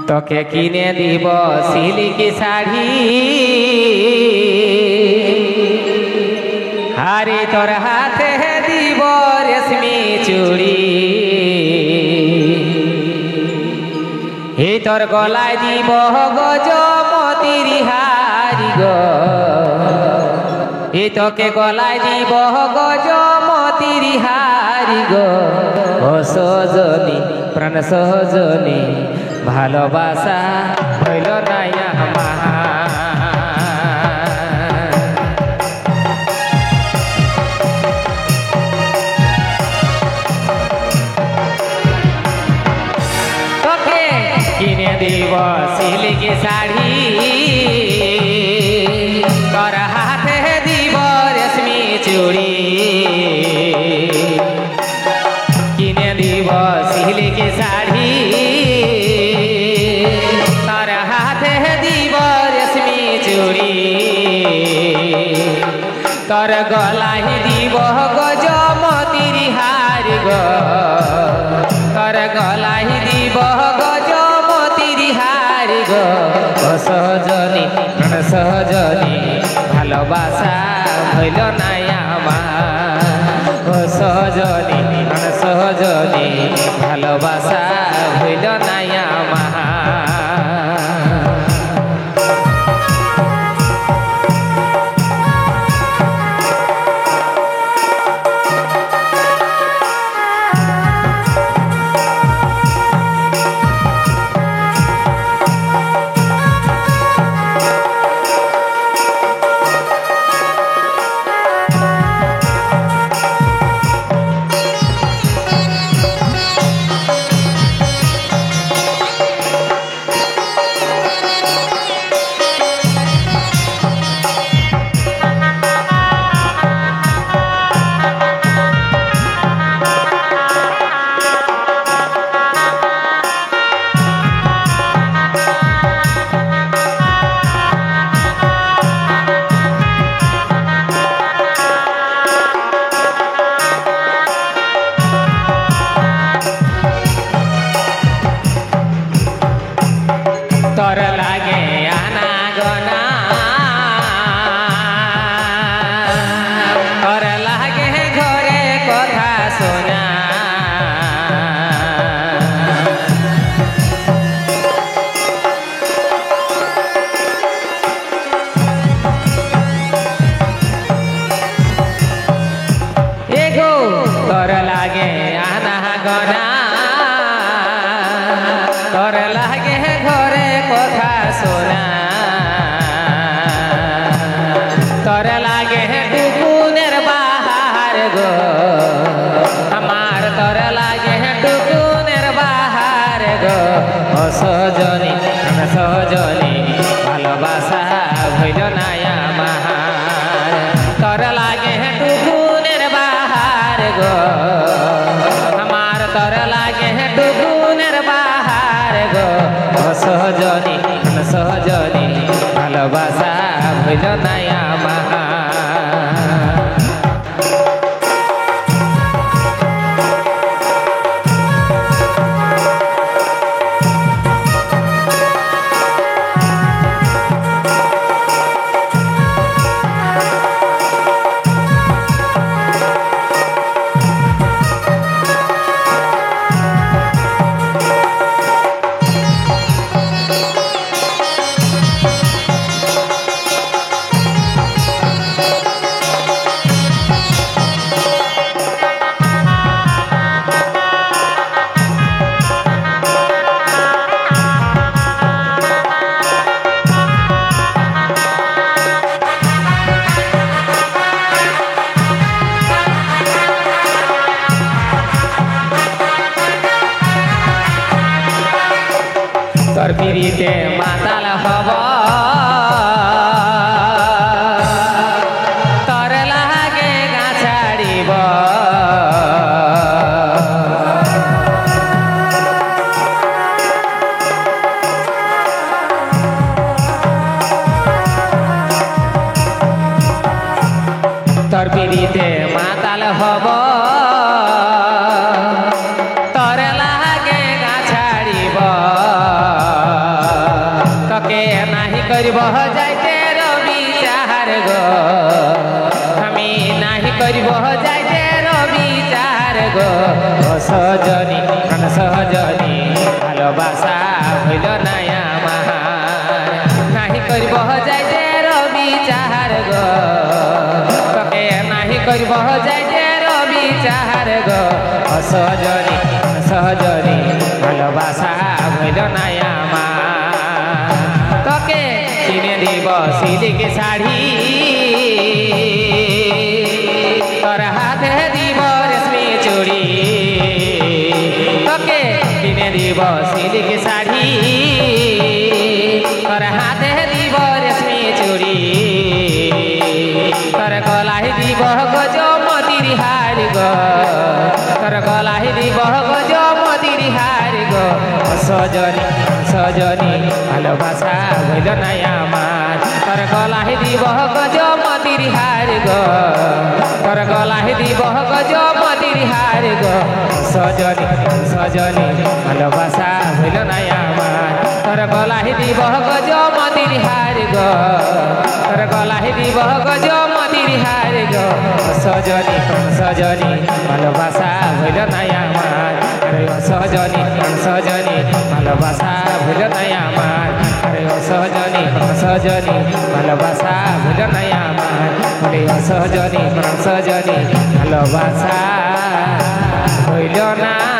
তোকে কিনে দিব সিল্কি শাড়ি, আরে তোর হাতে দিব রেশমি চুড়ি, হে তোর গলায় দিব গজমতির হারি গো, হে তোকে গলায় দিব গজমতির হারি গো। ও সজনী প্রাণ সজনী ভালোবাসা হইল না আমার, তোকে কিনে দিব সিল্কি শাড়ি, তোর হাতে দিব রেশমি চুড়ি, কিনে দিব সিল্কি শাড়ি, তোর হাতে দিব রেশমি চুড়ি, তোর গলায় দিব গজমতির হারি গো, তোর গলায় দিব গজমতির হারি গো। ও সজনী প্রাণ সজনী ভালোবাসা হইল না আমার, ও সজনী প্রাণ সজনী ভালোবাসা হইল না আমার। তোর লাগে আনা গনা, তোর লাগে ঘরে কথা শোনা, এগো তোর লাগে আনা গনা, তোর লাগে ঘরে কথা শোনা, তোর লাগে টুকুনের বাহার গো আমার, তোর লাগে টুকুনের বাহার গো। ও সজনী সজনী ভালোবাসা হইল না আমার, তোর লাগে টুকুনের বাহার গো আমার, তোর লাগে টুকুনের বাহার গো। ও সজনী সজনী ভালোবাসা হইল না আমার। তোর পিড়িতে মাতাল হব, তোর লাগে গা ছাড়িব, তোর পিড়িতে মাতাল হব, তোর লাগে গা ছাড়িব, সহজনী প্রাণ সহজনী ভালোবাসা হইল না আমার নাহি করব যাইতে রবি চাহার গো তোকে নাহি করব যাইতে রবি চাহার গো সহজনী সহজনী ভালোবাসা হইল না আমার তোকে কিনে দিব সিল্ক শাড়ি তোর হাতে দিব রেশমি চুড়ি তোকে কিনে দিব সিল্ক শাড়ি তোর হাতে দিব রেশমি চুড়ি তোর গলায় দিব গজমতির হার গো তোর গলায় দিব গজমতির হার গো সজনী সজনী ভালোবাসা হইল না আমার তোর গলায় দিব গজমতির হার গো তোর গলায় দিব গজমতির হার গো সজনী সজনী ভালোবাসা হইল না আমার তোর গলায় দিব গজমতির হার গো তোর গলায় দিব গজমতির হার গো সজনী সজনী ভালোবাসা হইল না আমার সজনী সজনী ভালোবাসা ভুল নাই আমার সজনী সজনী ভালোবাসা ভুল নাই আমার সজনী সজনী ভালোবাসা হইল না।